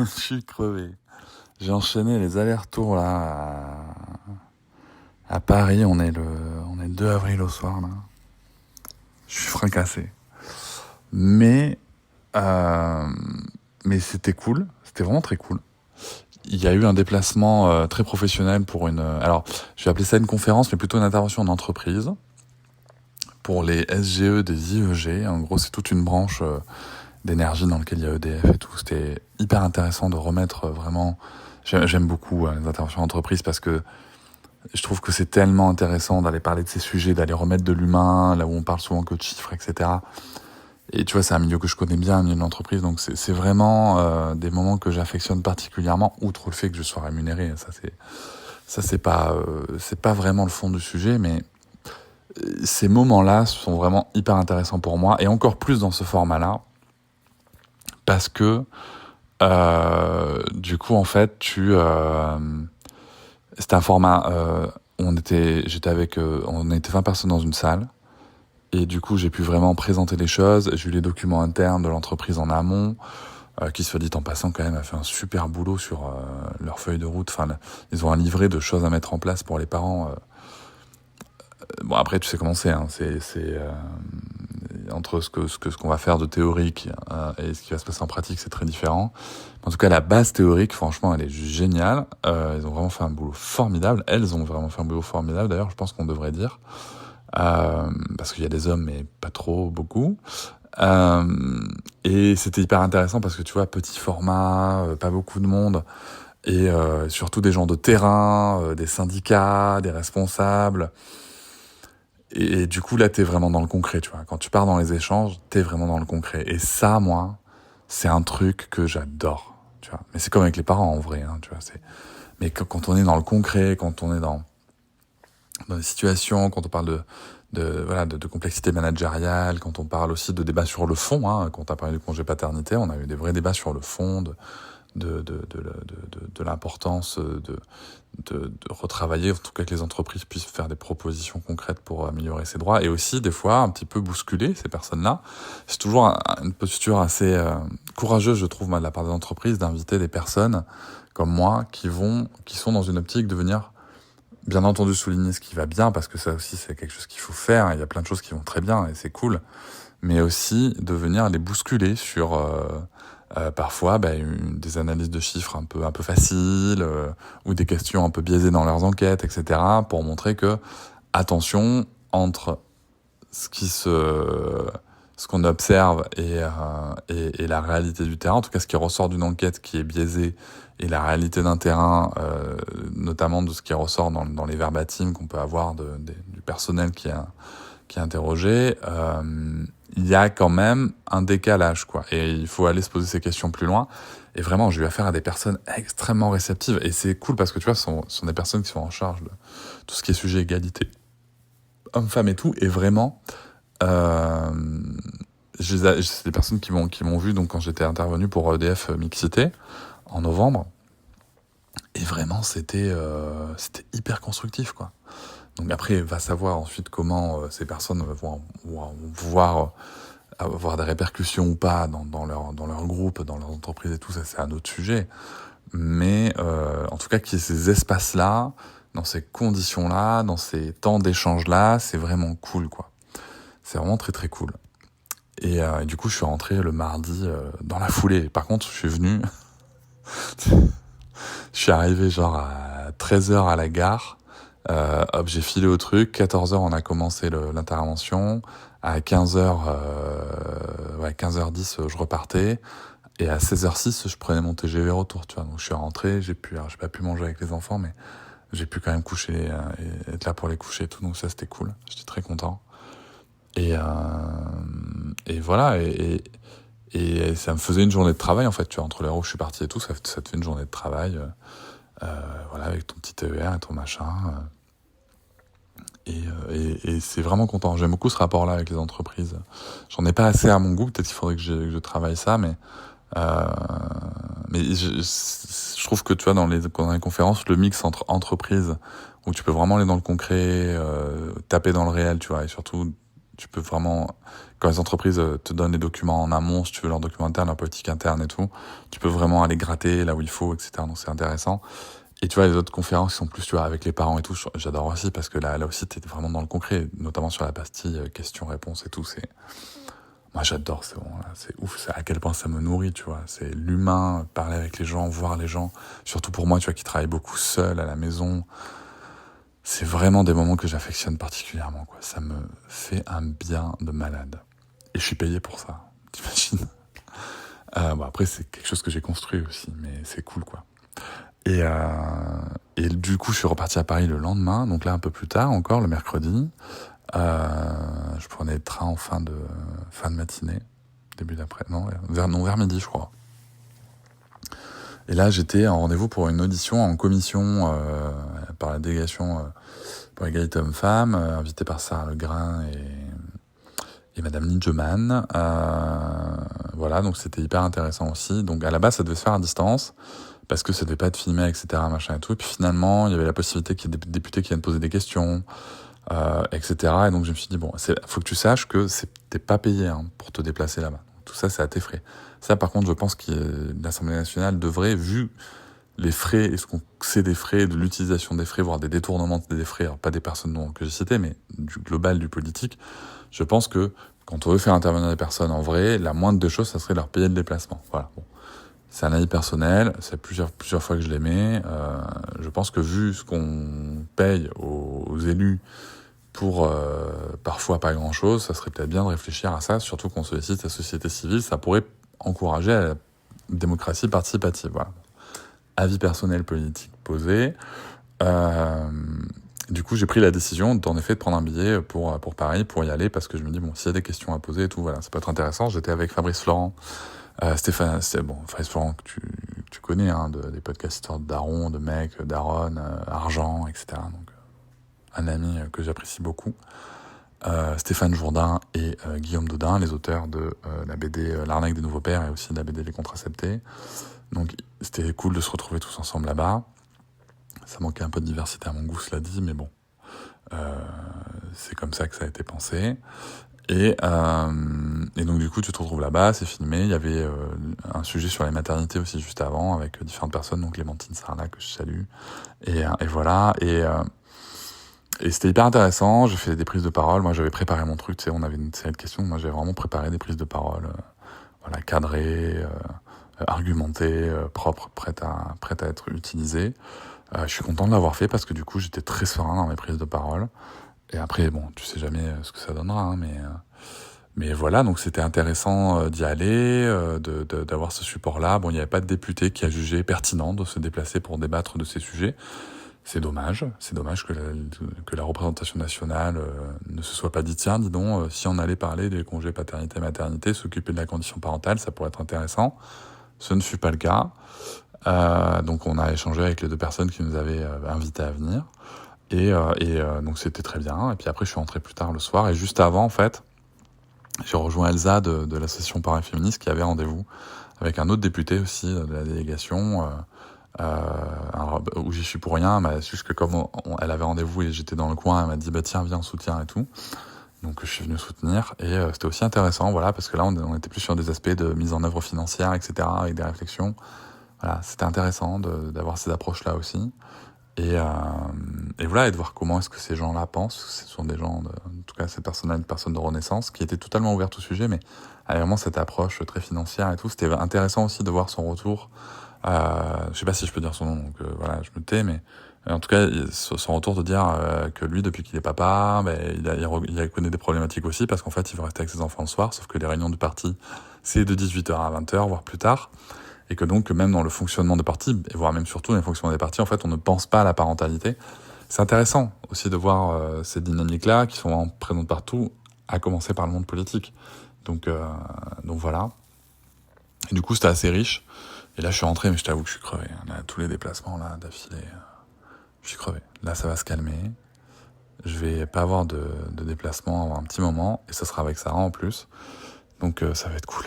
Je suis crevé. J'ai enchaîné les allers-retours là à Paris. On est le 2 avril au soir là. Je suis fracassé. Mais euh, mais c'était cool. C'était vraiment très cool. Il y a eu un déplacement très professionnel pour alors, je vais appeler ça une conférence, mais plutôt une intervention en entreprise pour les SGE des IEG. En gros, c'est toute une branche d'énergie dans laquelle il y a EDF et tout. C'était hyper intéressant de remettre vraiment. J'aime beaucoup les interventions en entreprise parce que je trouve que c'est tellement intéressant d'aller parler de ces sujets, d'aller remettre de l'humain, là où on parle souvent que de chiffres, etc. Et tu vois, c'est un milieu que je connais bien, un milieu de l'entreprise, donc c'est vraiment des moments que j'affectionne particulièrement, outre le fait que je sois rémunéré. Ça c'est pas vraiment le fond du sujet, mais ces moments-là sont vraiment hyper intéressants pour moi, et encore plus dans ce format-là, parce que du coup, en fait, c'était un format. On était 20 personnes dans une salle. Et du coup, j'ai pu vraiment présenter les choses. J'ai eu les documents internes de l'entreprise en amont, qui, soit dit en passant, quand même, a fait un super boulot sur leur feuille de route. Enfin, ils ont un livret de choses à mettre en place pour les parents. Bon, après, tu sais comment c'est. Hein. Entre ce qu'on va faire de théorique et ce qui va se passer en pratique, c'est très différent. En tout cas, la base théorique, franchement, elle est géniale. Ils ont vraiment fait un boulot formidable. Elles ont vraiment fait un boulot formidable. D'ailleurs, je pense qu'on devrait dire. Parce qu'il y a des hommes, mais pas trop, beaucoup. Et c'était hyper intéressant parce que tu vois, petit format, pas beaucoup de monde, et surtout des gens de terrain, des syndicats, des responsables. Et du coup, là, t'es vraiment dans le concret, tu vois. Quand tu pars dans les échanges, t'es vraiment dans le concret. Et ça, moi, c'est un truc que j'adore, tu vois. Mais c'est comme avec les parents, en vrai, hein, tu vois. Mais quand on est dans le concret, quand on est dans des situations, quand on parle de complexité managériale, quand on parle aussi de débats sur le fond, hein, quand on a parlé du congé paternité, on a eu des vrais débats sur le fond de l'importance de retravailler, en tout cas que les entreprises puissent faire des propositions concrètes pour améliorer ses droits, et aussi des fois un petit peu bousculer ces personnes-là. C'est toujours une posture assez courageuse, je trouve, de la part des entreprises, d'inviter des personnes comme moi qui sont dans une optique de venir, bien entendu, souligner ce qui va bien, parce que ça aussi c'est quelque chose qu'il faut faire. Il y a plein de choses qui vont très bien et c'est cool, mais aussi de venir les bousculer sur parfois des analyses de chiffres un peu faciles, ou des questions un peu biaisées dans leurs enquêtes, etc., pour montrer que, attention, entre ce qu'on observe et la réalité du terrain, en tout cas ce qui ressort d'une enquête qui est biaisée, et la réalité d'un terrain, notamment de ce qui ressort dans les verbatims qu'on peut avoir du personnel qui est interrogé, il y a quand même un décalage, quoi. Et il faut aller se poser ces questions plus loin. Et vraiment, j'ai eu affaire à des personnes extrêmement réceptives. Et c'est cool parce que tu vois, ce sont des personnes qui sont en charge de tout ce qui est sujet égalité, homme-femme et tout. Et vraiment, c'est des personnes qui m'ont vu donc quand j'étais intervenu pour EDF Mixité en novembre. Et vraiment, c'était hyper constructif, quoi. Donc après, va savoir ensuite comment ces personnes vont pouvoir avoir des répercussions ou pas dans leur groupe, dans leur entreprise et tout, ça c'est un autre sujet. Mais en tout cas, qu'il y ait ces espaces-là, dans ces conditions-là, dans ces temps d'échange-là, c'est vraiment cool, quoi. C'est vraiment très très cool. Et du coup, je suis rentré le mardi dans la foulée. Par contre, je suis venu... Je suis arrivé genre à 13h à la gare. Hop, j'ai filé au truc. 14h, on a commencé l'intervention. À 15h, 15h10, je repartais. Et à 16h06, je prenais mon TGV retour, tu vois. Donc je suis rentré, j'ai pas pu manger avec les enfants, mais j'ai pu quand même coucher et être là pour les coucher et tout. Donc ça, c'était cool. J'étais très content. Et voilà. Et ça me faisait une journée de travail, en fait, tu vois, entre l'heure où je suis parti et tout, ça te fait une journée de travail, voilà, avec ton petit TER et ton machin. Et c'est vraiment content. J'aime beaucoup ce rapport-là avec les entreprises. J'en ai pas assez à mon goût, peut-être qu'il faudrait que je travaille ça, mais je trouve que, tu vois, dans les conférences, le mix entre entreprises, où tu peux vraiment aller dans le concret, taper dans le réel, tu vois, et surtout tu peux vraiment, quand les entreprises te donnent les documents en amont, si tu veux leur document interne, leur politique interne et tout, tu peux vraiment aller gratter là où il faut, etc. Donc c'est intéressant. Et tu vois, les autres conférences qui sont plus, tu vois, avec les parents et tout, j'adore aussi parce que là aussi, t'es vraiment dans le concret, notamment sur la pastille, questions-réponses et tout. Moi, j'adore, c'est bon, là, c'est ouf, c'est à quel point ça me nourrit, tu vois. C'est l'humain, parler avec les gens, voir les gens. Surtout pour moi, tu vois, qui travaille beaucoup seul à la maison. C'est vraiment des moments que j'affectionne particulièrement, quoi. Ça me fait un bien de malade. Et je suis payé pour ça, t'imagines? Bon, après, c'est quelque chose que j'ai construit aussi, mais c'est cool, quoi. Et, euh, et du coup, je suis reparti à Paris le lendemain, donc là, un peu plus tard, encore, le mercredi. Je prenais le train en fin de matinée, début d'après, non, vers midi, je crois. Et là, j'étais en rendez-vous pour une audition en commission par la délégation pour l'égalité homme-femme, invitée par Sarah Legrain et Madame Nidjeman. Voilà, donc c'était hyper intéressant aussi. Donc à la base, ça devait se faire à distance, parce que ça devait pas être filmé, etc., machin et tout. Et puis finalement, il y avait la possibilité qu'il y ait des députés qui viennent poser des questions, etc. Et donc je me suis dit, bon, faut que tu saches que t'es pas payé hein, pour te déplacer là-bas. Tout ça, c'est à tes frais. Ça, par contre, je pense que l'Assemblée nationale devrait, vu les frais et ce qu'on sait des frais, de l'utilisation des frais, voire des détournements des frais, alors pas des personnes que j'ai citées, mais du global, du politique, je pense que quand on veut faire intervenir des personnes en vrai, la moindre des choses, ça serait de leur payer le déplacement. Voilà. Bon. C'est un avis personnel, c'est plusieurs fois que je l'aimais. Je pense que vu ce qu'on paye aux élus pour parfois pas grand-chose, ça serait peut-être bien de réfléchir à ça, surtout qu'on sollicite la société civile, ça pourrait encourager la démocratie participative. Voilà. Avis personnel politique posé. Du coup, j'ai pris la décision, en effet, de prendre un billet pour Paris, pour y aller, parce que je me dis, bon, s'il y a des questions à poser et tout, voilà, ça peut être intéressant. J'étais avec Fabrice Florent, Fabrice Florent que tu connais, hein, des podcasts histoires de Daron, de mecs, Daron, Argent, etc. Donc, un ami que j'apprécie beaucoup. Stéphane Jourdain et Guillaume Dodin, les auteurs de la BD L'arnaque des nouveaux pères et aussi de la BD Les contraceptés. Donc c'était cool de se retrouver tous ensemble là-bas. Ça manquait un peu de diversité à mon goût, cela dit, mais bon, c'est comme ça que ça a été pensé. Et donc du coup tu te retrouves là-bas, c'est filmé. Il y avait un sujet sur les maternités aussi juste avant avec différentes personnes, donc Clémentine Sarlat que je salue. Et voilà. Et c'était hyper intéressant, j'ai fait des prises de parole, moi j'avais préparé mon truc, tu sais, on avait une série de questions, moi j'avais vraiment préparé des prises de parole, voilà, cadrées, argumentées, propres, prêtes à être utilisées. Je suis content de l'avoir fait parce que du coup j'étais très serein dans mes prises de parole. Et après, bon, tu sais jamais ce que ça donnera, hein, mais voilà, donc c'était intéressant d'y aller, d'avoir ce support-là. Bon, il n'y avait pas de député qui a jugé pertinent de se déplacer pour débattre de ces sujets. C'est dommage que la représentation nationale ne se soit pas dit, tiens, dis donc, si on allait parler des congés paternité-maternité, s'occuper de la condition parentale, ça pourrait être intéressant. Ce ne fut pas le cas. Donc on a échangé avec les deux personnes qui nous avaient invités à venir. Et donc c'était très bien. Et puis après, je suis rentré plus tard le soir. Et juste avant, en fait, j'ai rejoint Elsa de l'association Paris Féministe qui avait rendez-vous avec un autre député aussi de la délégation, où j'y suis pour rien. Mais juste que comme elle avait rendez-vous et j'étais dans le coin, elle m'a dit bah tiens, viens, on soutient et tout. Donc je suis venu soutenir. Et c'était aussi intéressant, voilà, parce que là on était plus sur des aspects de mise en œuvre financière, etc., avec des réflexions. Voilà, c'était intéressant d'avoir ces approches-là aussi. Et voilà, et de voir comment est-ce que ces gens-là pensent. Ce sont des gens, en tout cas ces personnes-là, une personne de Renaissance, qui était totalement ouverte au sujet, mais avait vraiment cette approche très financière et tout. C'était intéressant aussi de voir son retour. Je sais pas si je peux dire son nom, donc voilà, je me tais, mais en tout cas, son retour de dire que lui, depuis qu'il est papa, il connaît des problématiques aussi, parce qu'en fait, il veut rester avec ses enfants le soir, sauf que les réunions du parti, c'est de 18h à 20h, voire plus tard. Et que donc, même dans le fonctionnement des partis, et voire même surtout dans le fonctionnement des partis, en fait, on ne pense pas à la parentalité. C'est intéressant aussi de voir ces dynamiques-là qui sont présentes partout, à commencer par le monde politique. Donc voilà. Et du coup, c'était assez riche. Et là, je suis rentré, mais je t'avoue que je suis crevé. Là, tous les déplacements, là, d'affilée, je suis crevé. Là, ça va se calmer. Je vais pas avoir de déplacement avant un petit moment, et ça sera avec Sarah en plus. Donc ça va être cool.